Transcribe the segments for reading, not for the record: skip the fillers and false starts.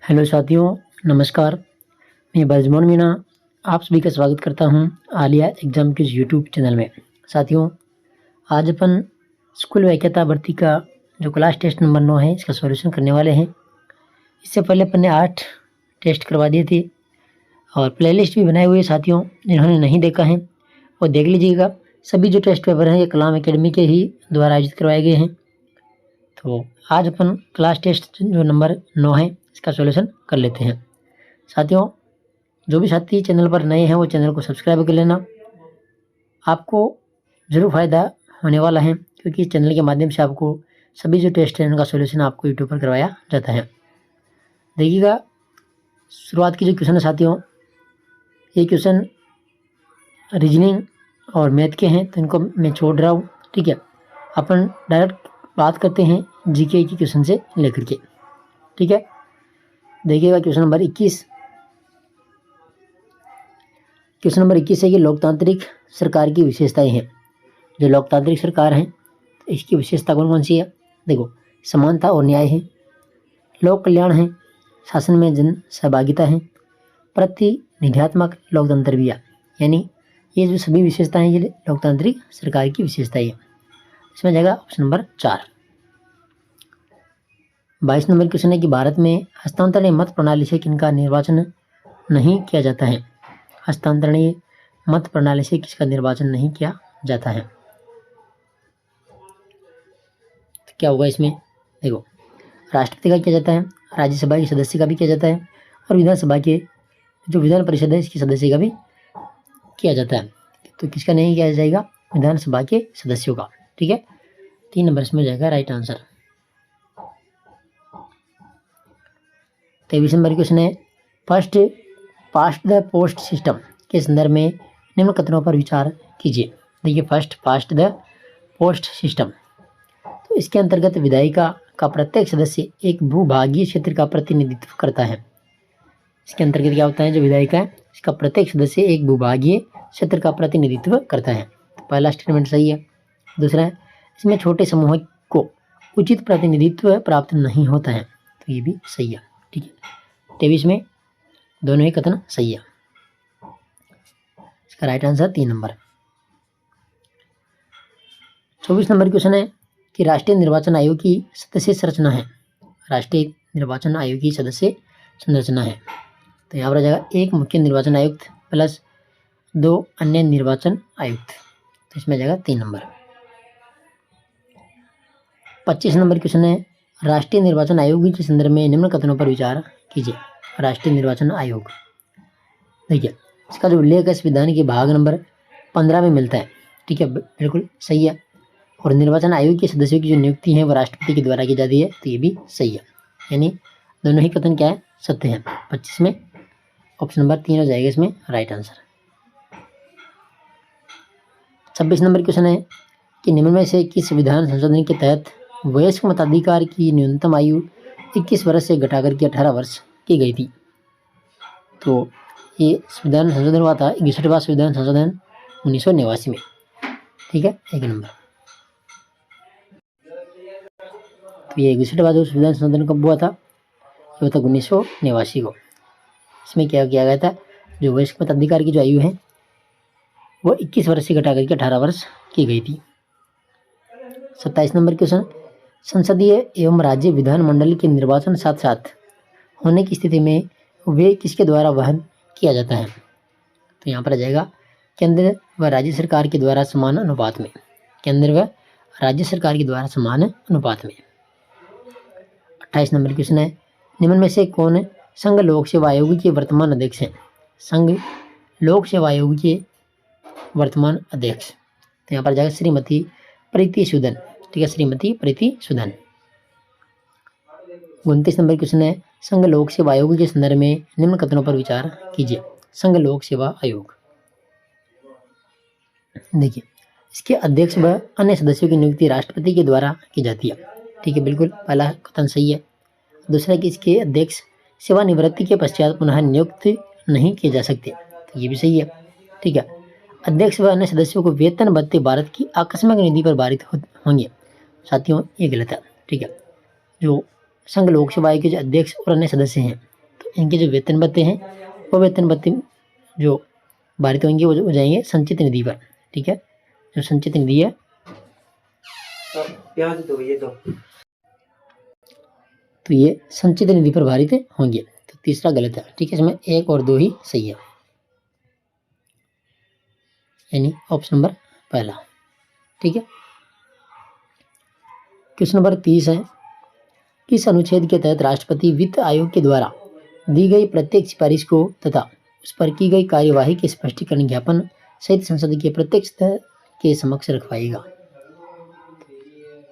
Hello साथियों, नमस्कार। मैं बजमोन मीना आप सभी का स्वागत करता हूं Alia exam quiz YouTube channel में। साथियों, आज अपन स्कूल व्याख्याता भर्ती का जो क्लास टेस्ट नंबर 9 है इसका सॉल्यूशन करने वाले हैं। इससे पहले अपन ने 8 टेस्ट करवा दिए थे और प्लेलिस्ट भी बनाए हुए हैं। साथियों, जिन्होंने नहीं देखा है वो देख लीजिएगा। सभी जो टेस्ट पेपर हैं ये कलाम एकेडमी के ही द्वारा आयोजित करवाए गए हैं। तो आज अपन क्लास टेस्ट जो नंबर 9 है इसका सॉल्यूशन कर लेते हैं। साथियों, जो भी साथी चैनल पर नए हैं वो चैनल को सब्सक्राइब कर लेना। आपको ज़रूर फ़ायदा होने वाला है क्योंकि इस चैनल के माध्यम से आपको सभी जो टेस्ट हैं उनका सॉल्यूशन आपको यूट्यूब पर करवाया जाता है। देखिएगा, शुरुआत की जो क्वेश्चन है साथियों, ये क्वेश्चन रीजनिंग और मैथ के हैं तो इनको मैं छोड़ रहा हूँ। ठीक है, अपन डायरेक्ट बात करते हैं जीके की क्वेश्चन से लेकर के। ठीक है, देखिएगा क्वेश्चन नंबर 21। क्वेश्चन नंबर 21 है कि लोकतांत्रिक सरकार की विशेषताएं हैं। जो लोकतांत्रिक सरकार है इसकी विशेषता कौन कौन सी है? देखो, समानता और न्याय है, लोक कल्याण है, शासन में जन सहभागिता है, प्रतिनिधियात्मक लोकतंत्र भी है। यानी ये जो सभी विशेषताएं ये लोकतांत्रिक सरकार की विशेषताएं है। इसमें जाएगा ऑप्शन नंबर 4। 22 नंबर क्वेश्चन है कि भारत में हस्तांतरणीय मत प्रणाली से किनका निर्वाचन नहीं किया जाता है? हस्तांतरणीय मत प्रणाली से किसका निर्वाचन नहीं किया जाता है? तो क्या होगा इसमें? देखो, राष्ट्रपति का किया जाता है, राज्यसभा के सदस्य का भी किया जाता है और विधानसभा के जो विधान परिषद है इसके सदस्य का भी किया जाता है। तो किसका नहीं किया जाएगा? विधानसभा के सदस्यों का। ठीक है, 3 नंबर इसमें जाएगा राइट आंसर। 23 नंबर क्वेश्चन है first past the post system के संदर्भ में निम्न कथनों पर विचार कीजिए। देखिए, first past the post system, तो इसके अंतर्गत विधायिका का प्रत्येक सदस्य एक भूभागीय क्षेत्र का प्रतिनिधित्व करता है। इसके अंतर्गत क्या होता है? जो विधायिका है इसका प्रत्येक सदस्य एक भूभागीय क्षेत्र का प्रतिनिधित्व करता है। तो पहला स्टेटमेंट सही है। दूसरा है इसमें छोटे समूह को उचित प्रतिनिधित्व प्राप्त नहीं होता है, तो ये भी सही है। ठीक है, 23 में दोनों ही कथन सही है। इसका right answer 3 number. 24 number question है कि राष्ट्रीय निर्वाचन आयोग की सदस्य संरचना है। राष्ट्रीय निर्वाचन आयोग की सदस्य संरचना है, तो यहाँ पर आ जाएगा एक मुख्य निर्वाचन आयुक्त प्लस 2 अन्य निर्वाचन आयुक्त, तो इसमें आ जाएगा 3 नंबर। 25 नंबर क्वेश्चन है राष्ट्रीय निर्वाचन आयोग के संदर्भ में निम्न कथनों पर विचार कीजिए। राष्ट्रीय निर्वाचन आयोग, देखिए इसका जो उल्लेख है संविधान के भाग नंबर 15 में मिलता है। ठीक है, बिल्कुल सही है। और निर्वाचन आयोग के सदस्यों की जो नियुक्ति है वो राष्ट्रपति के द्वारा की जाती है, तो ये भी सही है। यानी दोनों ही कथन क्या है? सत्य है। 25 में ऑप्शन नंबर 3 हो जाएगा इसमें राइट आंसर। 26 नंबर क्वेश्चन है कि निम्न में से किस विधान संशोधन के तहत वयस्क मताधिकार की न्यूनतम आयु 21 वर्ष से घटाकर के 18 वर्ष की गई थी? तो ये संविधान संशोधन हुआ था 61वां संविधान संशोधन 1989 में। ठीक है, 1 नंबर। तो ये 61वां जो संविधान संशोधन कब हुआ था? ये हुआ था 1989 को। इसमें क्या किया गया था? जो वयस्क मताधिकार की जो आयु है वो 21 वर्ष से घटा करके 18 वर्ष की गई थी। 27 नंबर क्वेश्चन, संसदीय एवं राज्य विधानमंडल के निर्वाचन साथ साथ होने की स्थिति में वे किसके द्वारा वहन किया जाता है? तो यहाँ पर आ जाएगा केंद्र व राज्य सरकार के द्वारा समान अनुपात में। केंद्र व राज्य सरकार के द्वारा समान अनुपात में। 28 नंबर क्वेश्चन है निम्न में से कौन संघ लोक सेवा आयोग के वर्तमान अध्यक्ष हैं? संघ लोक सेवा आयोग के वर्तमान अध्यक्ष, तो यहाँ पर जाएगा श्रीमती प्रीति सूदन। ठीक है, श्रीमती प्रीति सूदन। 29 नंबर क्वेश्चन है संघ लोक सेवा आयोग के संदर्भ में निम्न कथनों पर विचार कीजिए। संघ लोक सेवा आयोग, देखिए इसके अध्यक्ष व अन्य सदस्यों की नियुक्ति राष्ट्रपति के द्वारा की जाती है। ठीक है, बिल्कुल पहला कथन सही है। दूसरा कि इसके अध्यक्ष सेवानिवृत्ति के पश्चात पुनः नियुक्त नहीं किए जा सकते, तो ये भी सही है। ठीक है, अध्यक्ष व अन्य सदस्यों को वेतन भत्ते भारत की आकस्मिक निधि पर पारित होंगे। साथियों, ये गलत है। ठीक है, जो संघ लोक सेवा आयोग के जो अध्यक्ष और अन्य सदस्य हैं इनके जो वेतन भत्ते हैं वो वेतन भत्ते जो भारित होंगे वो हो जाएंगे संचित निधि पर। ठीक है, जो संचित निधि है तो ये संचित निधि पर भारित होंगे। तो तीसरा गलत है। ठीक है, इसमें 1 और 2 ही सही है, यानी ऑप्शन नंबर पहला। ठीक है, क्वेश्चन नंबर 30 है, किस अनुच्छेद के तहत राष्ट्रपति वित्त आयोग के द्वारा दी गई प्रत्येक सिफारिश को तथा उस पर की गई कार्यवाही के स्पष्टीकरण ज्ञापन सहित संसद के प्रत्येक सदस्य के समक्ष रखवाएगा?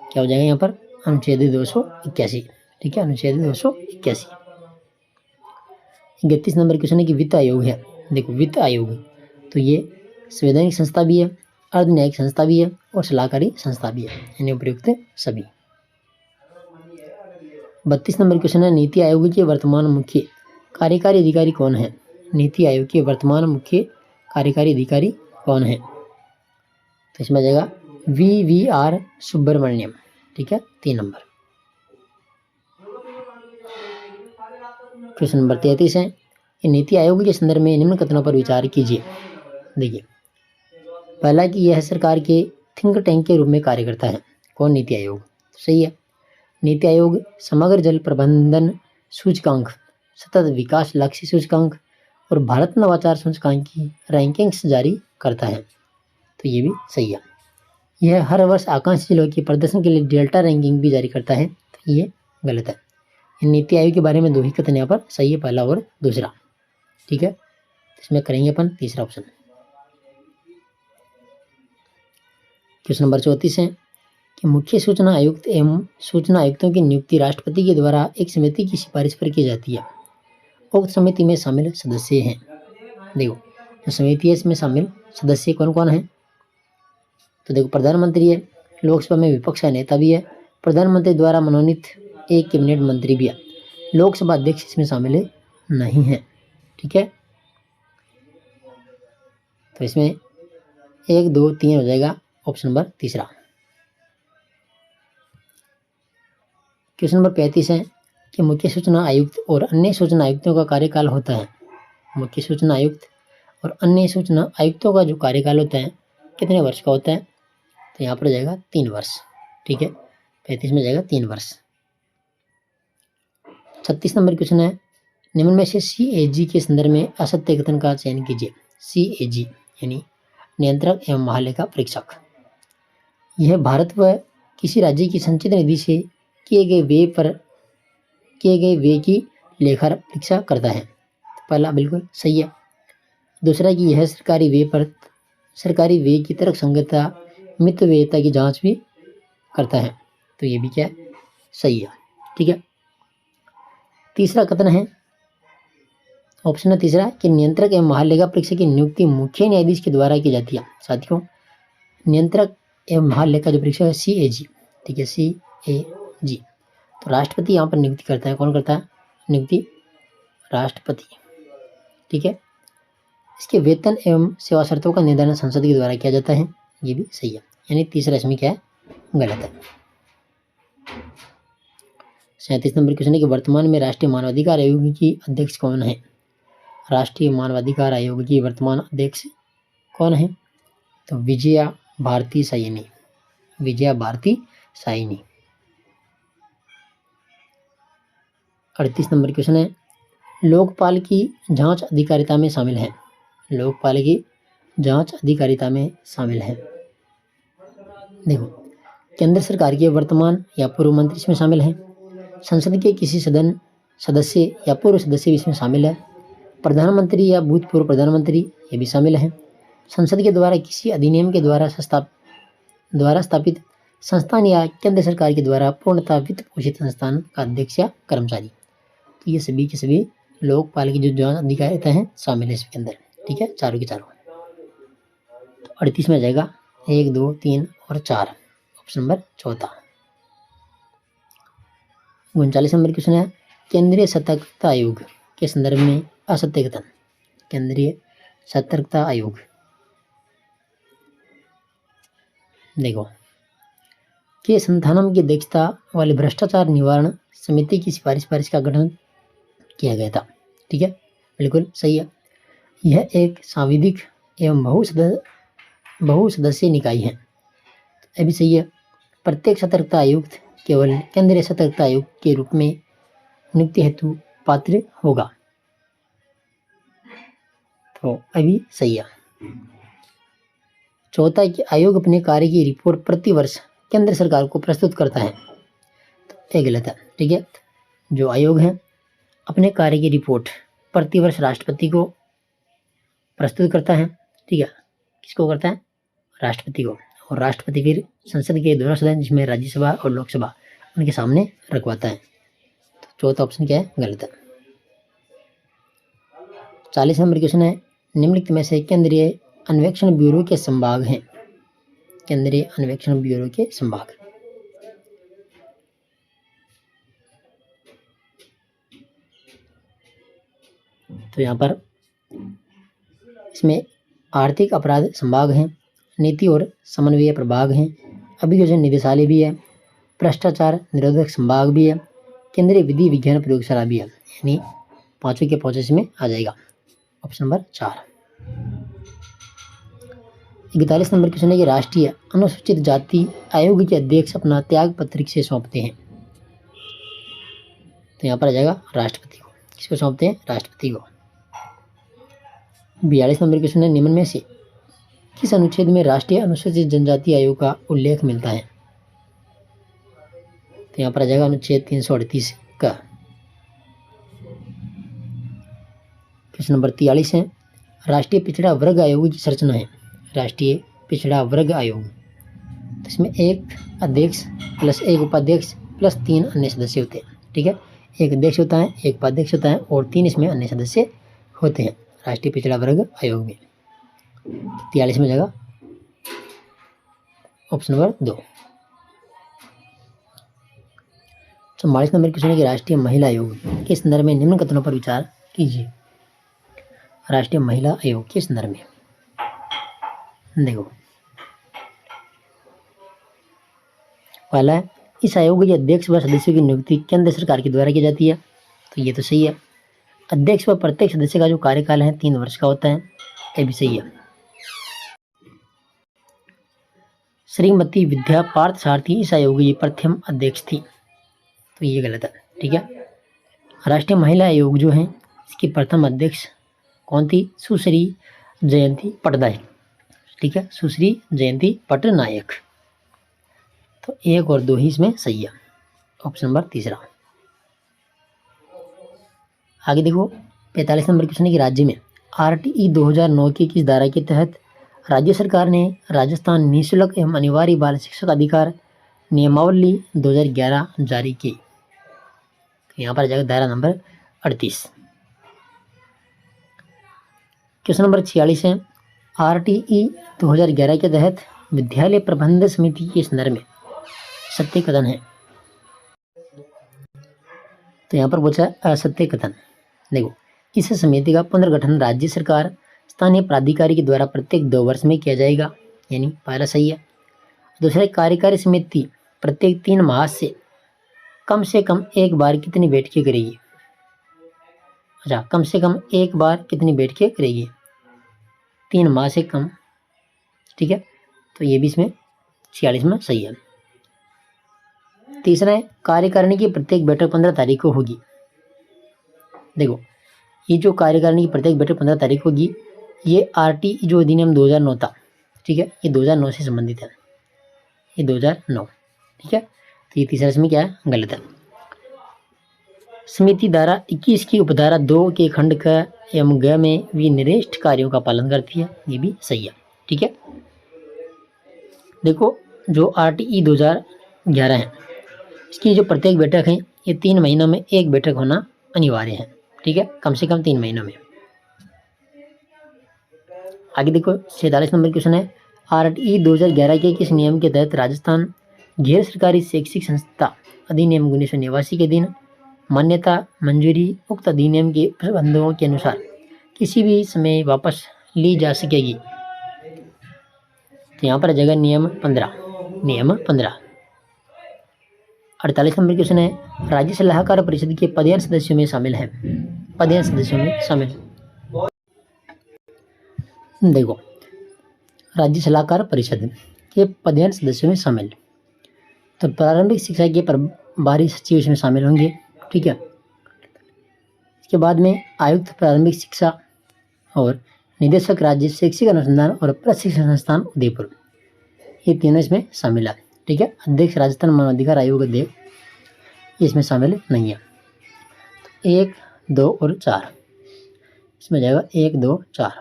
क्या हो जाएगा यहाँ पर? अनुच्छेद 281। ठीक है, अनुच्छेद 281। 31 नंबर क्वेश्चन है कि वित्त आयोग है। देखो, वित्त आयोग तो ये संवैधानिक संस्था भी है, अर्धन्यायिक संस्था भी है और सलाहकारी संस्था भी है, यानी उपयुक्त सभी। 32 नंबर क्वेश्चन है, नीति आयोग के वर्तमान मुख्य कार्यकारी अधिकारी कौन है? नीति आयोग के वर्तमान मुख्य कार्यकारी अधिकारी कौन है? तो इसमें आ जाएगा VVR सुब्रमण्यम। ठीक है, 3 नंबर। क्वेश्चन नंबर 33 है कि नीति आयोग के संदर्भ में निम्न कथनों पर विचार कीजिए। देखिए, पहला कि यह सरकार के थिंक टैंक के रूप में कार्य करता है। कौन? नीति आयोग। सही है। नीति आयोग समग्र जल प्रबंधन सूचकांक, सतत विकास लक्ष्य सूचकांक और भारत नवाचार सूचकांक की रैंकिंग्स जारी करता है। तो ये भी सही है। यह हर वर्ष आकांक्षी जिलों के प्रदर्शन के लिए डेल्टा रैंकिंग भी जारी करता है। तो ये गलत है। नीति आयोग के बारे में 2 ही कथन यहाँ पर सही है, पहला और दूसरा। ठीक है, इसमें करेंगे अपन तीसरा ऑप्शन। क्वेश्चन नंबर 34 है कि मुख्य सूचना आयुक्त एवं सूचना आयुक्तों की नियुक्ति राष्ट्रपति के द्वारा एक समिति की सिफारिश पर की जाती है। उक्त समिति में शामिल सदस्य हैं। देखो, जो समिति है इसमें शामिल सदस्य कौन कौन है? तो देखो, प्रधानमंत्री है, लोकसभा में विपक्ष का नेता भी है, प्रधानमंत्री द्वारा मनोनीत एक कैबिनेट मंत्री भी है, लोकसभा अध्यक्ष इसमें शामिल नहीं है। ठीक है, तो इसमें 1 2 3 हो जाएगा ऑप्शन नंबर तीसरा। क्वेश्चन नंबर 35 है कि मुख्य सूचना आयुक्त और अन्य सूचना आयुक्तों का कार्यकाल होता है। मुख्य सूचना आयुक्त और अन्य सूचना आयुक्तों का जो कार्यकाल होता है कितने वर्ष का होता है? तो यहाँ पर जाएगा 3 वर्ष। ठीक है, 35 में जाएगा 3 वर्ष। 36 नंबर क्वेश्चन है, निम्न में से CAG के संदर्भ में असत्य कथन का चयन कीजिए। CAG यानी नियंत्रक एवं महालेखा परीक्षक। यह भारत व किसी राज्य की संचित निधि से किए गए व्यय की लेखा परीक्षा करता है। पहला बिल्कुल सही है। दूसरा कि यह सरकारी व्यय की तर्क संगतता मितव्ययता की जांच भी करता है। तो ये भी क्या है? सही है। ठीक है, तीसरा कथन है, ऑप्शन है तीसरा कि नियंत्रक एवं महालेखा परीक्षक की नियुक्ति मुख्य न्यायाधीश के द्वारा की जाती है। साथियों, नियंत्रक एवं महालेखा जो परीक्षक है CAG। ठीक है, CAG तो राष्ट्रपति यहाँ पर नियुक्ति करता है। कौन करता है नियुक्ति? राष्ट्रपति। ठीक है, इसके वेतन एवं सेवा शर्तों का निर्धारण संसद के द्वारा किया जाता है। ये भी सही है, यानी तीसरा इसमें क्या है? गलत है। 37 नंबर क्वेश्चन है कि वर्तमान में राष्ट्रीय मानवाधिकार आयोग की अध्यक्ष कौन है? राष्ट्रीय मानवाधिकार आयोग की वर्तमान अध्यक्ष कौन है? तो विजया भारती साइनी। विजया भारती साइनी। 38 नंबर क्वेश्चन है, लोकपाल की जांच अधिकारिता में शामिल है। लोकपाल की जांच अधिकारिता में शामिल है। देखो, केंद्र सरकार के वर्तमान या पूर्व मंत्री इसमें शामिल है, संसद के किसी सदस्य या पूर्व सदस्य भी इसमें शामिल है, प्रधानमंत्री या भूतपूर्व प्रधानमंत्री ये भी शामिल है, संसद के द्वारा किसी अधिनियम के द्वारा स्थापित संस्थान या केंद्र सरकार के द्वारा पूर्णतः वित्त पोषित संस्थान का अध्यक्ष या कर्मचारी। तो ये सभी के सभी लोकपाल की जो जांच अधिकारिता हैं शामिल है इसके अंदर। ठीक है, चारों के चारों। तो 38 में आ जाएगा 1 2 3 और 4, ऑप्शन नंबर चौथा। 39 नंबर क्वेश्चन है, केंद्रीय सतर्कता आयोग के संदर्भ में असत्य कथन। केंद्रीय सतर्कता आयोग, देखो, के संथानम की अध्यक्षता वाली भ्रष्टाचार निवारण समिति की सिफारिश पर इसका गठन किया गया था। ठीक है, बिल्कुल सही है। यह एक सांविधिक एवं बहुसदस्यीय निकाय है। यह भी सही है। प्रत्येक सतर्कता आयुक्त केवल केंद्रीय सतर्कता आयुक्त के रूप में नियुक्ति हेतु पात्र होगा। तो अभी सही है। चौथा कि आयोग अपने कार्य की रिपोर्ट प्रति वर्ष केंद्र सरकार को प्रस्तुत करता है। तो ये गलत है, ठीक है। जो आयोग है अपने कार्य की रिपोर्ट प्रति वर्ष राष्ट्रपति को प्रस्तुत करता है, ठीक है। किसको करता है? राष्ट्रपति को। और राष्ट्रपति फिर संसद के दोनों सदन जिसमें राज्यसभा और लोकसभा उनके सामने रखवाता है। तो चौथा ऑप्शन क्या है? गलत है। 40 नंबर क्वेश्चन है, निम्नलिखित में से केंद्रीय अन्वेषण ब्यूरो के संभाग हैं। केंद्रीय अन्वेषण ब्यूरो के संभाग। तो यहाँ पर इसमें आर्थिक अपराध संभाग है, नीति और समन्वय प्रभाग हैं, अभियोजन निदेशालय भी है, भ्रष्टाचार निरोधक संभाग भी है, केंद्रीय विधि विज्ञान प्रयोगशाला भी है। यानी पांचों के प्रोसेस में आ जाएगा ऑप्शन नंबर 4। 41 नंबर क्वेश्चन है कि राष्ट्रीय अनुसूचित जाति आयोग के अध्यक्ष अपना त्याग पत्र किसे सौंपते हैं? तो यहाँ पर आ जाएगा राष्ट्रपति को। किसको सौंपते हैं? राष्ट्रपति को। 42 नंबर क्वेश्चन है, निम्न में से किस अनुच्छेद में राष्ट्रीय अनुसूचित जनजाति आयोग का उल्लेख मिलता है? तो यहाँ पर आ जाएगा अनुच्छेद 338 का। क्वेश्चन नंबर 43 है, राष्ट्रीय पिछड़ा वर्ग आयोग की संरचना है। राष्ट्रीय पिछड़ा वर्ग आयोग, तो इसमें एक अध्यक्ष प्लस एक उपाध्यक्ष प्लस 3 अन्य सदस्य होते हैं, ठीक है। एक अध्यक्ष होता है, एक उपाध्यक्ष होता है और 3 इसमें अन्य सदस्य होते हैं राष्ट्रीय पिछड़ा वर्ग आयोग में। 43 में जाएगा ऑप्शन नंबर 2। 44 नंबर क्वेश्चन है कि राष्ट्रीय महिला आयोग के संदर्भ में निम्न कथनों पर विचार कीजिए। राष्ट्रीय महिला आयोग के संदर्भ में देखो, पहला है, इस आयोग के अध्यक्ष व सदस्यों की नियुक्ति केंद्र सरकार के द्वारा की जाती है। तो ये तो सही है। अध्यक्ष व प्रत्येक सदस्य का जो कार्यकाल है 3 वर्ष का होता है। ये भी सही है। श्रीमती विद्या पार्थ सारथी इस आयोग की प्रथम अध्यक्ष थी। तो ये गलत है, ठीक है। राष्ट्रीय महिला आयोग जो है इसकी प्रथम अध्यक्ष कौन थी? सुश्री जयंती पटनायक, ठीक है। सुश्री जयंती पटनायक। तो 1 और 2 ही इसमें सही है। Option number 3। आगे देखो 45 नंबर क्वेश्चन है कि राज्य में RTE 2009 की किस धारा के तहत राज्य सरकार ने राजस्थान निःशुल्क एवं अनिवार्य बाल शिक्षक अधिकार नियमावली 2011 जारी की? यहाँ पर जाएगा धारा नंबर 38। क्वेश्चन नंबर 46 है, RTE 2011 के तहत विद्यालय प्रबंध समिति के संदर्भ में सत्य कथन है। तो यहाँ पर पूछा असत्य कथन। देखो, इस समिति का पुनर्गठन राज्य सरकार स्थानीय प्राधिकारी के द्वारा प्रत्येक 2 वर्ष में किया जाएगा, यानी पहला सही है। दूसरा, कार्यकारी समिति प्रत्येक 3 माह से कम एक बार कितनी बैठकें करेगी? अच्छा, कम से कम एक बार कितनी बैठकें करेगी? 3 माह से कम, ठीक है। तो ये भी इसमें 46 में सही है। तीसरा है, कार्यकारिणी की प्रत्येक बैठक 15 तारीख को होगी। देखो, ये जो कार्यकारिणी की प्रत्येक बैठक 15 तारीख को होगी, ये RTE जो अधिनियम 2009 था, ठीक है, ये 2009 से संबंधित है। ये 2009, ठीक है। तो ये तीसरा इसमें क्या है? गलत है। समिति धारा 21 की उपधारा 2 के खंड क एवं ग में विनिर्दिष्ट कार्यों का पालन करती है। ये भी सही है, ठीक है। देखो, जो RTE 2011 है इसकी जो प्रत्येक बैठक है ये 3 महीनों में एक बैठक होना अनिवार्य है, ठीक है, कम से कम 3 महीनों में। आगे देखो 47 नंबर क्वेश्चन है, RTE 2011 के किस नियम के तहत राजस्थान गैर सरकारी शैक्षिक संस्था अधिनियम 1989 के दिन मान्यता मंजूरी उक्त अधिनियम के प्रतिबंधों के अनुसार किसी भी समय वापस ली जा सकेगी? तो यहाँ पर जगह नियम 15। 48 नंबर क्वेश्चन है, राज्य सलाहकार परिषद के पदेन सदस्यों में शामिल हैं। पदेन सदस्यों में शामिल। देखो, राज्य सलाहकार परिषद के पदेन सदस्यों में शामिल, तो प्रारंभिक शिक्षा के प्रभारी सचिव इसमें शामिल होंगे। ठीक है, इसके बाद में आयुक्त प्रारंभिक शिक्षा और निदेशक राज्य शैक्षिक अनुसंधान और प्रशिक्षण संस्थान उदयपुर, ये तीनों इसमें शामिल है। ठीक है, अध्यक्ष राजस्थान मानवाधिकार आयोग अध्यक्ष इसमें शामिल नहीं है। तो 1, 2 और 4 इसमें जाएगा 1, 2, 4,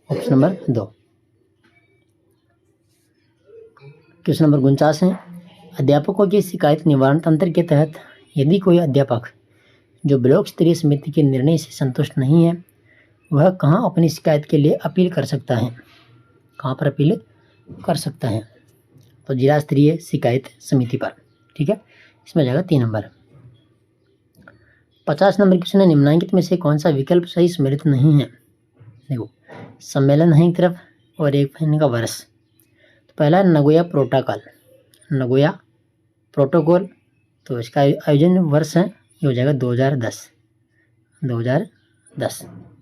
ऑप्शन नंबर 2। क्वेश्चन नंबर 49 है, अध्यापकों की शिकायत निवारण तंत्र के तहत यदि कोई अध्यापक जो ब्लॉक स्तरीय समिति के निर्णय से संतुष्ट नहीं है, वह कहाँ अपनी शिकायत के लिए अपील कर सकता है? कहाँ पर अपील कर सकता है? तो जिला स्तरीय शिकायत समिति पर। ठीक है, इसमें जाएगा 3 नंबर। 50 नंबर क्वेश्चन है, निम्नलिखित में से कौन सा विकल्प सही सम्मिलित नहीं है? देखो, सम्मेलन है एक तरफ और एक इनका वर्ष। तो पहला है नगोया प्रोटोकॉल, नगोया प्रोटोकॉल, तो इसका आयोजन वर्ष है, ये हो जाएगा 2010।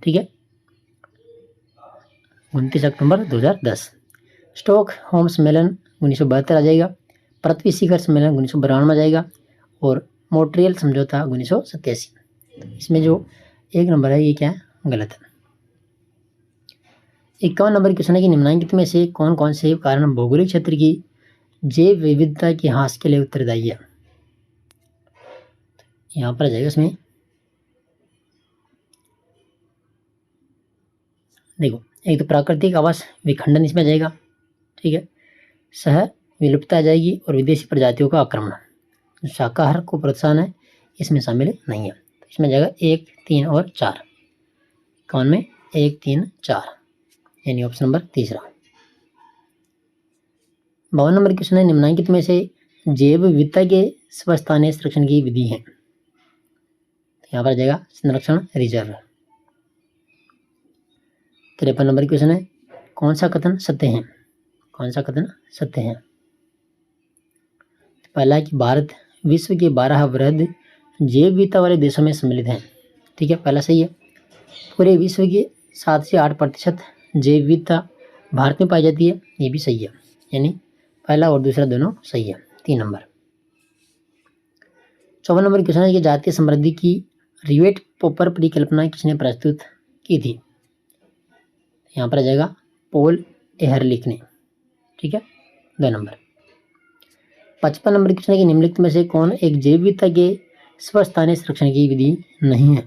ठीक है, 29 अक्टूबर 2010। स्टॉक होम सम्मेलन 1972 आ जाएगा, पृथ्वी शिखर सम्मेलन 1992 में आ जाएगा, और मॉन्ट्रियल समझौता 1987। तो इसमें जो 1 नंबर है ये क्या है? गलत है। 51 नंबर क्वेश्चन है कि निम्नलिखित में से कौन कौन से कारण भौगोलिक क्षेत्र की जैव विविधता के ह्रास के लिए उत्तरदायी है? यहाँ पर आ जाएगा इसमें, देखो, एक तो प्राकृतिक आवास विखंडन इसमें आ जाएगा। ठीक है, सह विलुप्तता आ जाएगी, और विदेशी प्रजातियों का आक्रमण। शाकाहार को प्रोत्साहन है, इसमें शामिल नहीं है। तो इसमें जाएगा 1, 3 और 4। कौन में 1, 3, 4, यानी ऑप्शन नंबर 3। 52 नंबर क्वेश्चन है, निम्नलिखित में से जैव विविधता के स्वस्थानीय संरक्षण की विधि है? यहाँ पर आ जाएगा संरक्षण रिजर्व। 53 नंबर क्वेश्चन है, कौन सा कथन सत्य है? कौन सा कथन सत्य है? पहला है कि भारत विश्व के 12 वृहद जैव विविधता वाले देशों में सम्मिलित है। ठीक है, पहला सही है। पूरे विश्व के 7 से 8% जैव विविधता भारत में पाई जाती है, ये भी सही है, यानी पहला और दूसरा दोनों सही है। 3 नंबर। 54 नंबर क्वेश्चन है कि जातीय समृद्धि की रिवेट पॉपर परिकल्पना किसने प्रस्तुत की थी? यहाँ पर आ जाएगा पॉल एहरलिख ने। ठीक है, 2 नंबर। 55 नंबर क्वेश्चन है कि निम्नलिखित में से कौन एक जैव विविधता के स्वस्थानीय संरक्षण की विधि नहीं है?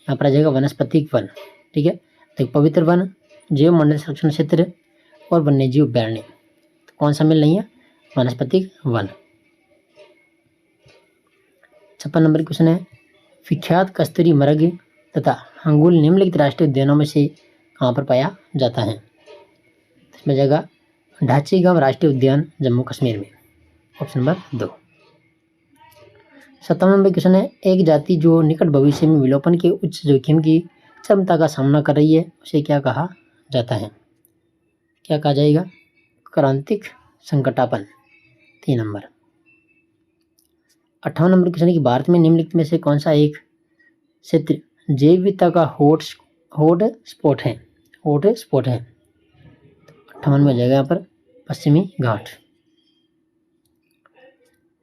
यहाँ पर आ जाएगा वनस्पतिक वन। ठीक है, तो पवित्र वन, जैव मंडल संरक्षण क्षेत्र और वन्यजीव अभ्यारण्य, तो कौन सा मिल नहीं है? वनस्पतिक वन। 56 नंबर क्वेश्चन है, विख्यात कस्तूरी मृग तथा हंगुल निम्नलिखित राष्ट्रीय उद्यानों में से कहाँ पर पाया जाता है? इसमें जाएगा ढाचीगांव राष्ट्रीय उद्यान, जम्मू कश्मीर में, ऑप्शन नंबर 2। 57 नंबर क्वेश्चन है, एक जाति जो निकट भविष्य में विलोपन के उच्च जोखिम की क्षमता का सामना कर रही है, उसे क्या कहा जाता है? क्या कहा जाएगा? क्रांतिक संकटापन। 3 नंबर। 58 नंबर क्वेश्चन है कि भारत में निम्नलिखित में से कौन सा एक क्षेत्र जैव विविधता का हॉट स्पॉट है? 58 में आ जाएगा यहाँ पर पश्चिमी घाट।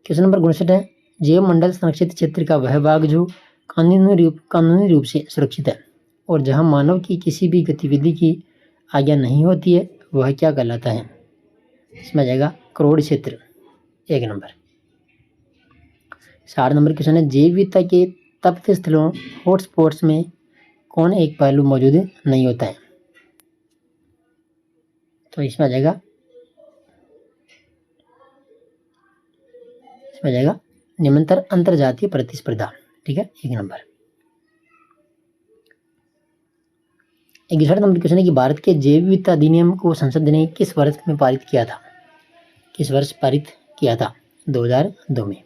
क्वेश्चन नंबर 59 है, जैव मंडल संरक्षित क्षेत्र का वह भाग जो कानूनी रूप से सुरक्षित है और जहां मानव की किसी भी गतिविधि की आज्ञा नहीं होती है, वह क्या कहलाता है? इसमें आ जाएगा करोड़ क्षेत्र। 1 नंबर। 60 नंबर क्वेश्चन है, जैव विविधता के तप्त स्थलों हॉटस्पॉट्स में कौन एक पहलू मौजूद नहीं होता है? तो इसमें आ जाएगा निरंतर अंतरजातीय प्रतिस्पर्धा। ठीक है, 1 नंबर। 61 नंबर क्वेश्चन है कि भारत के जैव विविधता अधिनियम को संसद ने किस वर्ष में पारित किया था? किस वर्ष पारित किया था? 2002 में।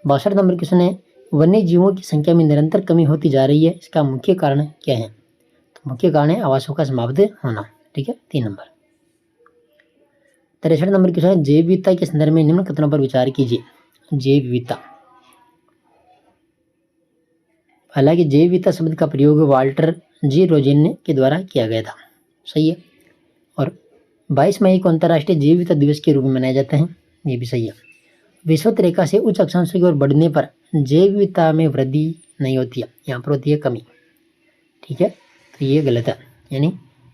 62 नंबर क्वेश्चन है, वन्य जीवों की संख्या में निरंतर कमी होती जा रही है, इसका मुख्य कारण क्या है? तो मुख्य कारण है आवासों का समाप्त होना। ठीक है, 3 नंबर। 63 नंबर क्वेश्चन है, जैव विविधता के संदर्भ में निम्न कथनों पर विचार कीजिए। जैव विविधता, हालांकि जैव विविधता शब्द का प्रयोग वाल्टर जी रोजेन के द्वारा किया गया था। सही है। और 22 मई को अंतर्राष्ट्रीय जैव विविधता दिवस के रूप में मनाया जाता है, ये भी सही है। विषुवत रेखा से उच्च अक्षांश की ओर बढ़ने पर जैव विविधता में वृद्धि नहीं होती है, यहाँ पर होती है कमी। ठीक है, तो ये गलत है, यानी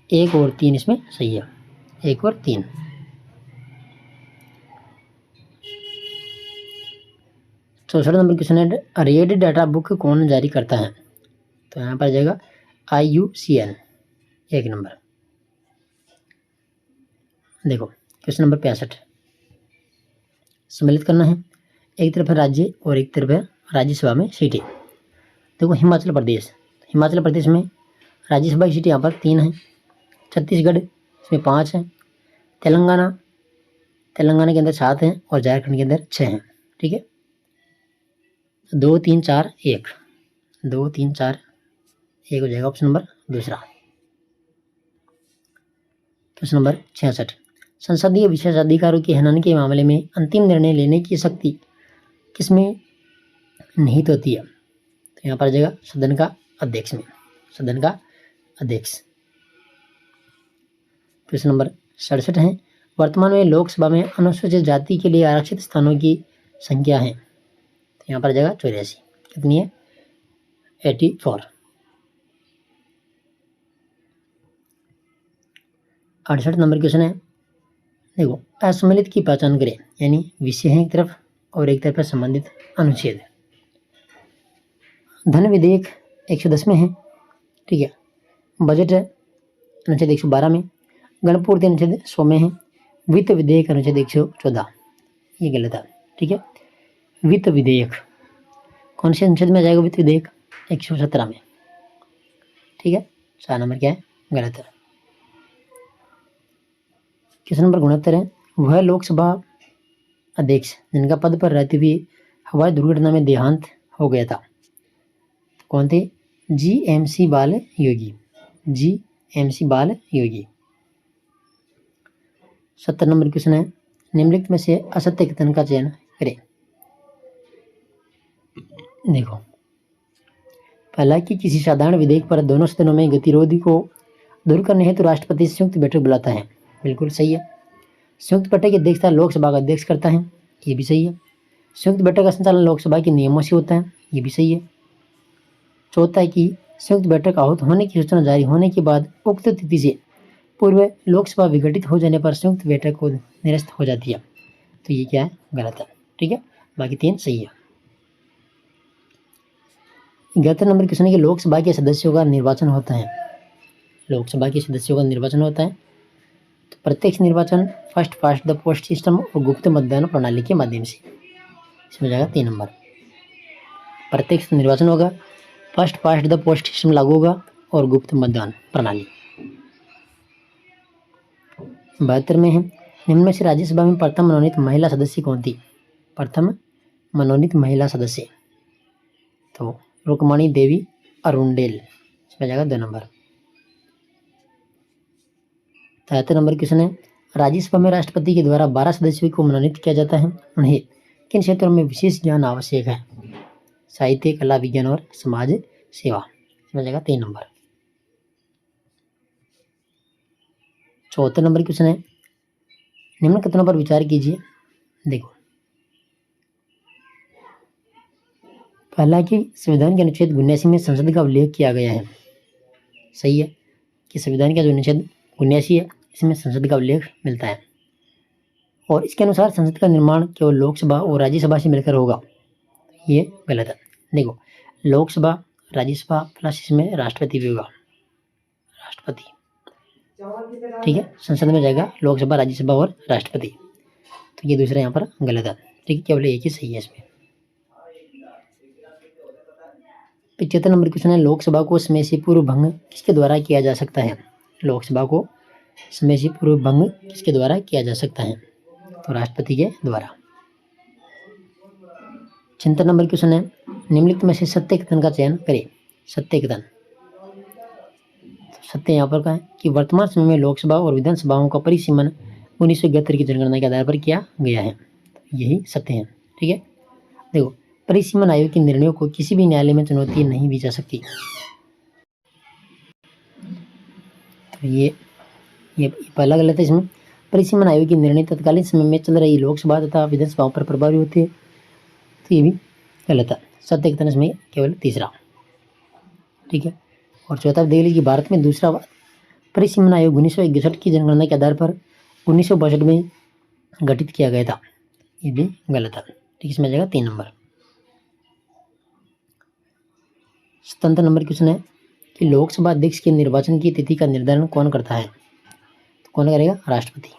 1 और 3 इसमें सही है, 1 और 3। 64 नंबर क्वेश्चन है, रेड डाटा बुक कौन जारी करता है? तो यहाँ पर आ जाएगा IUCN, 1 नंबर। देखो क्वेश्चन नंबर 65, सम्मिलित करना है। एक तरफ है राज्य और एक तरफ है राज्यसभा में सीटें। देखो हिमाचल प्रदेश में राज्यसभा की सीटें यहाँ पर 3 हैं। छत्तीसगढ़ इसमें 5 हैं। तेलंगाना के अंदर 7 हैं और झारखंड के अंदर 6 हैं। ठीक है, 2 3 4 1, 2 3 4 1 हो जाएगा ऑप्शन नंबर दूसरा। क्वेश्चन नंबर 66, संसदीय विशेषाधिकारों के हनन के मामले में अंतिम निर्णय लेने की शक्ति किसमें निहित होती है? तो यहाँ पर आ जाएगा सदन का अध्यक्ष में, सदन का अध्यक्ष। क्वेश्चन नंबर 67 है, वर्तमान में लोकसभा में अनुसूचित जाति के लिए आरक्षित स्थानों की संख्या है? तो यहाँ पर आ जाएगा 84। कितनी है? 84। 68 नंबर क्वेश्चन है, देखो असम्मिलित की पहचान करें, यानी विषय है एक तरफ और एक तरफ है संबंधित अनुच्छेद। धन विधेयक 110 में है। ठीक है, बजट अनुच्छेद 112 में, गणपूर्ति अनुच्छेद 100 में है, वित्त विधेयक अनुच्छेद 114, ये गलत है। ठीक है, वित्त विधेयक कौन से अनुच्छेद में आ जाएगा? वित्त विधेयक 117 में। ठीक है, 4 नंबर क्या है? गलत है। क्वेश्चन नंबर 69 है, वह लोकसभा अध्यक्ष जिनका पद पर रहते हुए हवाई दुर्घटना में देहांत हो गया था, कौन थे? GMC बाल योगी, GMC बाल योगी। 70 नंबर क्वेश्चन है, निम्नलिखित में से असत्य कथन का चयन करें। देखो पहला कि किसी साधारण विधेयक पर दोनों सदनों में गतिरोध को दूर करने हेतु राष्ट्रपति संयुक्त बैठक बुलाता है, बिल्कुल सही है। संयुक्त बैठक की अध्यक्षता लोकसभा का अध्यक्ष करता है, ये भी सही है। संयुक्त बैठक का संचालन लोकसभा के नियमों से होता है, ये भी सही है। चौथा है कि संयुक्त बैठक आहूत होने की सूचना जारी होने के बाद उक्त तिथि से पूर्व लोकसभा विघटित हो जाने पर संयुक्त बैठक को निरस्त हो जाती है, तो ये क्या है? गलत है। ठीक है, बाकी 3 सही है। 71 नंबर क्वेश्चन है कि लोकसभा के सदस्यों का निर्वाचन होता है, लोकसभा के सदस्यों का निर्वाचन होता है तो प्रत्यक्ष निर्वाचन, first past the post system और गुप्त मतदान प्रणाली के माध्यम से। इसमें जाएगा 3 नंबर। प्रत्यक्ष निर्वाचन होगा, first past the post system लागू होगा और गुप्त मतदान प्रणाली। 72 में है, निम्न में से राज्यसभा में प्रथम मनोनीत महिला सदस्य कौन थी? प्रथम मनोनीत महिला सदस्य तो रुक्मणी देवी अरुंडेल, इसमें जाएगा 2 नंबर। 73 नंबर क्वेश्चन है, राज्यसभा में राष्ट्रपति के द्वारा 12 सदस्यों को मनोनीत किया जाता है, उन्हें किन क्षेत्रों में विशेष ज्ञान आवश्यक है? साहित्य, कला, विज्ञान और समाज सेवा, इसमें जाएगा 3 नंबर। 74 नंबर क्वेश्चन है, निम्न कथनों पर विचार कीजिए। देखो पहला कि संविधान के अनुच्छेद 79 में संसद का उल्लेख किया गया है, सही है कि संविधान का जो अनुच्छेद 79 है इसमें संसद का उल्लेख मिलता है और इसके अनुसार संसद का निर्माण केवल लोकसभा और राज्यसभा से मिलकर होगा, ये गलत है। देखो लोकसभा, राज्यसभा प्लस इसमें राष्ट्रपति भी होगा, राष्ट्रपति। ठीक है, संसद में जाएगा लोकसभा, राज्यसभा और राष्ट्रपति, तो ये दूसरा यहाँ पर गलत है। ठीक है, केवल एक ही सही है इसमें। 75 नंबर क्वेश्चन है, लोकसभा को समय से पूर्व भंग किसके द्वारा किया जा सकता है? लोकसभा को समय से पूर्व भंग किसके द्वारा किया जा सकता है? तो राष्ट्रपति के द्वारा। 76 नंबर क्वेश्चन है, निम्नलिखित में से सत्य कथन का चयन करें। सत्य कथन, सत्य यहाँ पर का है कि वर्तमान समय में लोकसभा और विधानसभाओं का परिसीमन 1971 की जनगणना के आधार पर किया गया है, यही सत्य है। ठीक है, देखो परिसीमन आयोग के निर्णयों को किसी भी न्यायालय में चुनौती नहीं दी जा सकती। तो ये पहला गलत है। इसमें परिसीमन आयोग के निर्णय तत्कालीन समय में चल रही लोकसभा तथा विधानसभाओं पर प्रभावी होते हैं, तो ये भी गलत है। सत्य कथन इसमें केवल तीसरा, ठीक है। और चौथा देख लीजिए, भारत में दूसरा परिसीमन आयोग 1961 की जनगणना के आधार पर 1962 में गठित किया गया था, ये भी गलत है, ठीक। इसमें जाएगा 3 नंबर। 77 नंबर क्वेश्चन है कि लोकसभा अध्यक्ष के निर्वाचन की तिथि का निर्धारण कौन करता है? तो कौन करेगा? राष्ट्रपति।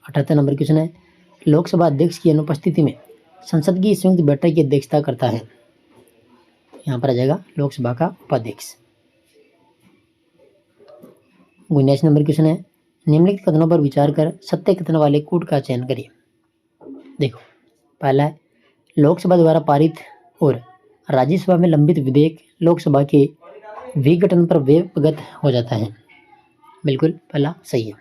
78 नंबर क्वेश्चन है लोकसभा अध्यक्ष की अनुपस्थिति में संसद की संयुक्त बैठक की अध्यक्षता करता है? यहाँ पर आ जाएगा लोकसभा का उपाध्यक्ष। 79 नंबर क्वेश्चन है निम्नलिखित कथनों पर विचार कर सत्य कथन वाले कूट का चयन करिए। देखो, पहला है लोकसभा द्वारा पारित और राज्यसभा में लंबित विधेयक लोकसभा के विघटन पर वेगवत हो जाता है। बिल्कुल पहला सही है।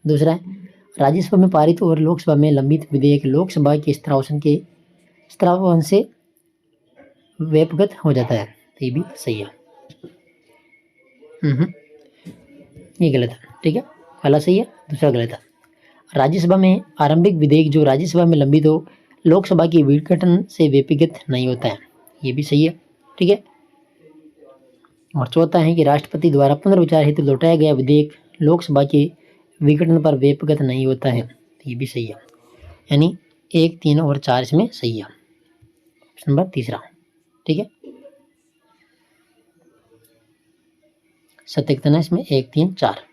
दूसरा है राज्यसभा में पारित और लोकसभा में लंबित विधेयक लोकसभा के स्तरावसन से वेगवत हो जाता है, तो ये भी सही है। ये गलत है, ठीक है। पहला सही है, दूसरा गलत है। राज्यसभा में आरंभिक विधेयक जो राज्यसभा में लंबित हो लोकसभा के विघटन से वेगवत नहीं होता है, ये भी सही है, ठीक है। और चौथा है कि राष्ट्रपति द्वारा पुनर्विचार हेतु लौटाया गया विधेयक लोकसभा के विघटन पर वेगवत नहीं होता है, ये भी सही है। यानी 1, 3 और 4 इसमें सही है। ऑप्शन नंबर तीसरा, ठीक है। सत्य कथन है इसमें 1, 3, 4।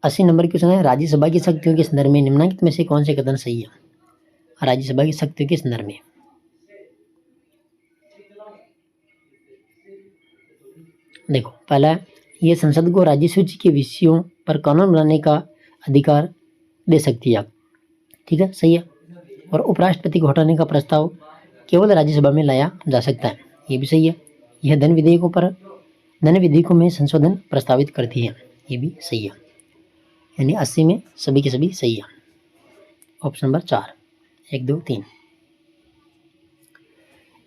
80 नंबर क्वेश्चन है राज्यसभा की शक्तियों के संदर्भ में निम्नलिखित में से कौन से कथन सही है? राज्यसभा की शक्तियों के संदर्भ में देखो, पहला ये संसद को राज्य सूची के विषयों पर कानून बनाने का अधिकार दे सकती है, ठीक है, सही है। और उपराष्ट्रपति को हटाने का प्रस्ताव केवल राज्यसभा में लाया जा सकता है, ये भी सही है। यह धन विधेयकों में संशोधन प्रस्तावित करती है, ये भी सही है। यानी 80 में सभी के सभी सही है। Option number 4, 1, 2, 3।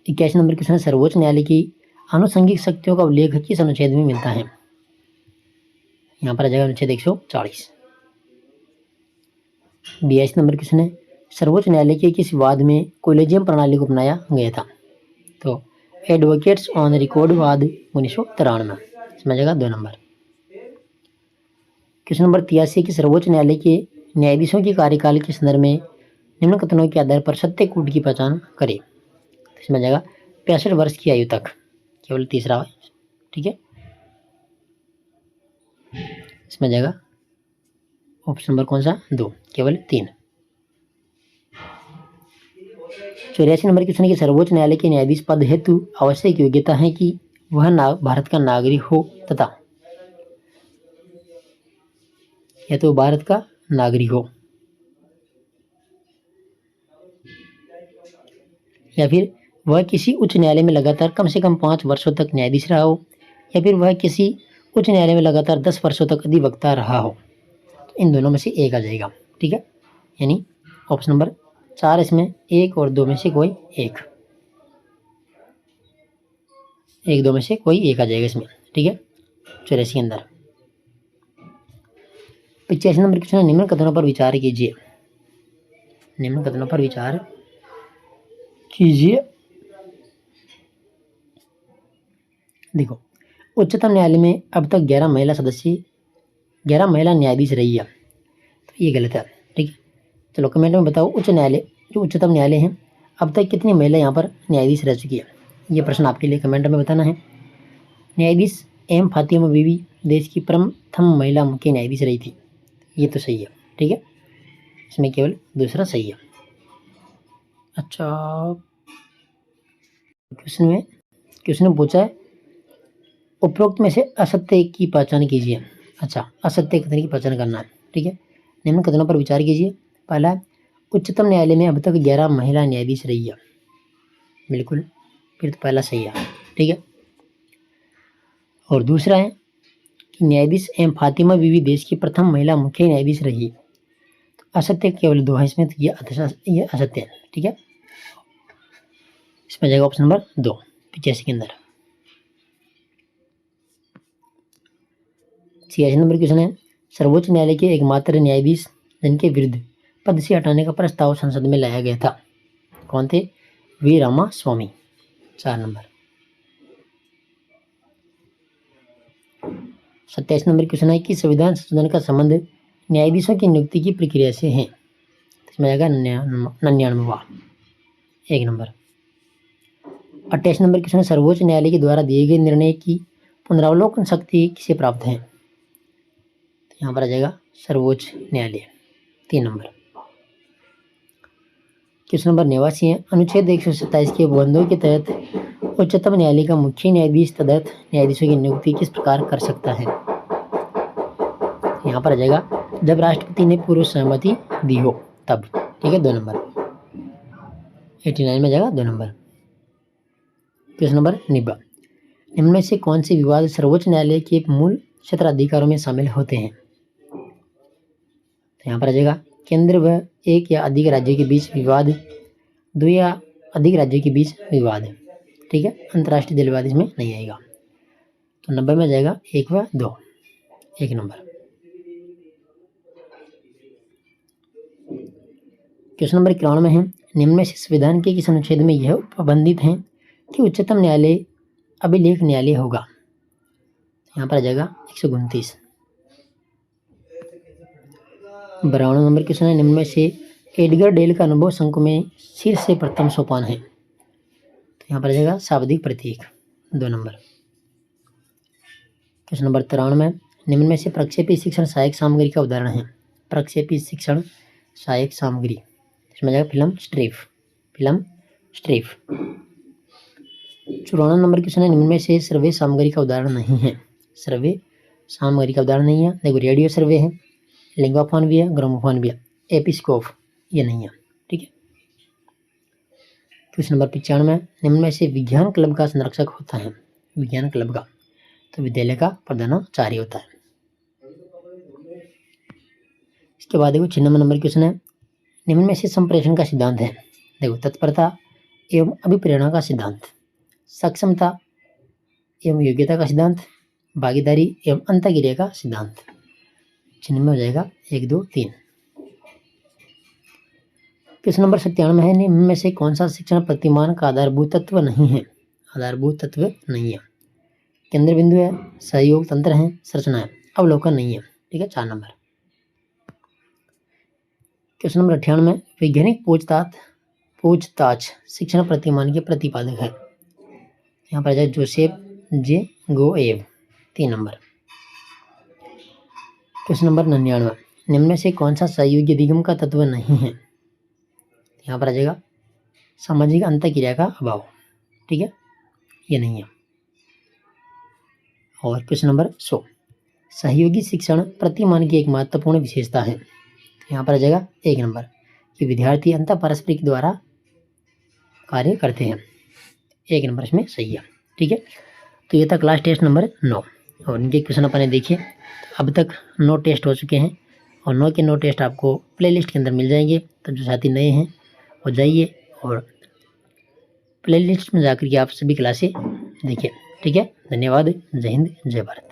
81 नंबर क्वेश्चन है सर्वोच्च न्यायालय की आनुषंगिक शक्तियों का उल्लेख किस अनुच्छेद में मिलता है? यहाँ पर आ जाएगा अनुच्छेद 140। 82 नंबर क्वेश्चन है सर्वोच्च न्यायालय के किस वाद में कोलेजियम प्रणाली को अपनाया गया था? तो एडवोकेट्स ऑन रिकॉर्ड वाद 1993, इसमें आ जाएगा 2 नंबर। क्वेश्चन नंबर 83 कि सर्वोच्च न्यायालय के न्यायाधीशों के कार्यकाल के संदर्भ में निम्न कथनों के आधार पर सत्य कूट की पहचान करें। इसमें आ जाएगा 65 वर्ष की आयु तक, केवल तीसरा है, ठीक है। इसमें आ जाएगा ऑप्शन नंबर कौन सा? 2, केवल 3। 84 नंबर क्वेश्चन है कि सर्वोच्च न्यायालय के न्यायाधीश पद हेतु आवश्यक योग्यता है कि वह भारत का नागरिक हो तथा या तो भारत का नागरिक हो या फिर वह किसी उच्च न्यायालय में लगातार कम से कम 5 वर्षों तक न्यायाधीश रहा हो या फिर वह किसी उच्च न्यायालय में लगातार 10 वर्षों तक अधिवक्ता रहा हो। तो इन दोनों में से एक आ जाएगा, ठीक है। यानी ऑप्शन नंबर 4 इसमें 1 और 2 में से कोई एक, 1, 2 में से कोई एक आ जाएगा इसमें, ठीक है। 84 के अंदर 85 नंबर क्वेश्चन है निम्न कथनों पर विचार कीजिए। निम्न कथनों पर विचार कीजिए। देखो, उच्चतम न्यायालय में अब तक 11 महिला न्यायाधीश रही है, तो ये गलत है, ठीक है। चलो कमेंट में बताओ जो उच्चतम न्यायालय है अब तक कितनी महिला यहाँ पर न्यायाधीश रह चुकी है, ये प्रश्न आपके लिए कमेंट में बताना है। न्यायाधीश एम फातिमा बीवी देश की प्रथम महिला मुख्य न्यायाधीश रही थी, ये तो सही है, ठीक है। इसमें केवल दूसरा सही है। अच्छा, क्वेश्चन में पूछा है उपरोक्त में से असत्य की पहचान कीजिए। अच्छा, असत्य कथन की पहचान करना है, ठीक है। निम्न कथनों पर विचार कीजिए। पहला, उच्चतम न्यायालय में अब तक 11 महिला न्यायाधीश रही है, बिल्कुल, फिर तो पहला सही है, ठीक है। और दूसरा है कि न्यायाधीश एम फातिमा बीवी देश की प्रथम महिला मुख्य न्यायाधीश रही, तो असत्य केवल 2 है इसमें, तो ये असत्य है। ठीक है, इसमें जाएगा ऑप्शन नंबर 2 85 के अंदर। 86 नंबर क्वेश्चन है, सर्वोच्च न्यायालय के एकमात्र न्यायाधीश जिनके विरुद्ध पद से हटाने का प्रस्ताव संसद में लाया गया था, कौन थे? वी रामास्वामी। 4 नंबर। 27 नंबर क्वेश्चन है कि संविधान संशोधन का संबंध न्यायाधीशों की नियुक्ति की प्रक्रिया से है, इसमें आएगा 99वां। 1 नंबर। 28 नंबर क्वेश्चन, सर्वोच्च न्यायालय के द्वारा दिए गए निर्णय की पुनरावलोकन शक्ति किसे प्राप्त है? तो यहाँ पर आ जाएगा सर्वोच्च न्यायालय। 3 नंबर। क्वेश्चन नंबर 89 है, अनुच्छेद 127 के बंदों के तहत उच्चतम न्यायालय का मुख्य न्यायाधीश तदर्थ न्यायाधीशों की नियुक्ति किस प्रकार कर सकता है? यहाँ पर आ जाएगा जब राष्ट्रपति ने पूर्व सहमति दी हो तब। ठीक है, 2 नंबर। 89 में जाएगा 2 नंबर। क्वेश्चन नंबर 90, निम्न में से कौन से विवाद सर्वोच्च न्यायालय के मूल क्षेत्राधिकारों में शामिल होते हैं? तो यहाँ पर आ जाएगा केंद्र व एक या अधिक राज्यों के बीच विवाद, 2 या अधिक राज्यों के बीच विवाद। ठीक है, अंतर्राष्ट्रीय जल विवाद इसमें नहीं आएगा। तो 90 में जाएगा 1 व 2। 1 नंबर। क्वेश्चन नंबर 91 में है, निम्न में से संविधान के किस अनुच्छेद में यह प्रतिबंधित है कि उच्चतम न्यायालय अभिलेख न्यायालय होगा? यहाँ पर आ जाएगा 129। 52 नंबर क्वेश्चन है, निम्न में से एडगर डेल का अनुभव शंकु में शीर्ष से प्रथम सोपान है? तो यहाँ पर आ जाएगा शाब्दिक प्रतीक। 2 नंबर। क्वेश्चन नंबर 93, निम्न में से प्रक्षेपी शिक्षण सहायक सामग्री का उदाहरण है? प्रक्षेपी शिक्षण सहायक सामग्री, इसमें जाएगा फिल्म स्ट्रिप। 54 नंबर क्वेश्चन है, निम्न में से सर्वे सामग्री का उदाहरण नहीं है? सर्वे सामग्री का उदाहरण नहीं है, देखो रेडियो सर्वे है, लिंगोफोन भी है, ग्रामोफोन भी है, एपिस्कोप ये नहीं है। ठीक है। क्वेश्चन नंबर 95, निम्न में से विज्ञान क्लब का संरक्षक होता है? विज्ञान क्लब का तो विद्यालय का प्रधानाचार्य होता है। इसके बाद देखो 96 नंबर क्वेश्चन है, निम्न में से संप्रेषण का सिद्धांत है? देखो तत्परता एवं अभिप्रेरणा का सिद्धांत, सक्षमता एवं योग्यता का सिद्धांत, भागीदारी एवं अंतःक्रिया का सिद्धांत। चिन्ह में हो जाएगा 1 2 3। क्वेश्चन नंबर 97 है, निम्न में से कौन सा शिक्षण प्रतिमान का आधारभूत तत्व नहीं है? आधारभूत तत्व नहीं है। केंद्र बिंदु है, सहयोग तंत्र है, संरचना है, अवलोकन नहीं है। ठीक है, 4 नंबर। क्वेश्चन नंबर 98, वैज्ञानिक पूछताछ शिक्षण प्रतिमान के प्रतिपादक है? यहाँ पर जाए जोसेफ जे गोएव। 3 नंबर। क्वेश्चन नंबर 99, निम्न में से कौन सा सहयोगी अधिगम का तत्व नहीं है? यहाँ पर आ जाएगा सामाजिक अंतःक्रिया का अभाव। ठीक है, ये नहीं है। और क्वेश्चन नंबर 100, सहयोगी शिक्षण प्रतिमान की एक महत्वपूर्ण विशेषता है? यहाँ पर आ जाएगा 1 नंबर कि विद्यार्थी अंतः पारस्परिक द्वारा कार्य करते हैं। 1 नंबर इसमें सही है। ठीक है, तो ये था क्लास टेस्ट नंबर 9 और इनके क्वेश्चन अपने देखिए। अब तक 9 टेस्ट हो चुके हैं और 9 के 9 टेस्ट आपको प्लेलिस्ट के अंदर मिल जाएंगे। तो जो साथी नए हैं वो जाइए और प्लेलिस्ट में जाकर के आप सभी क्लासें देखिए। ठीक है, धन्यवाद। जय हिंद, जय भारत।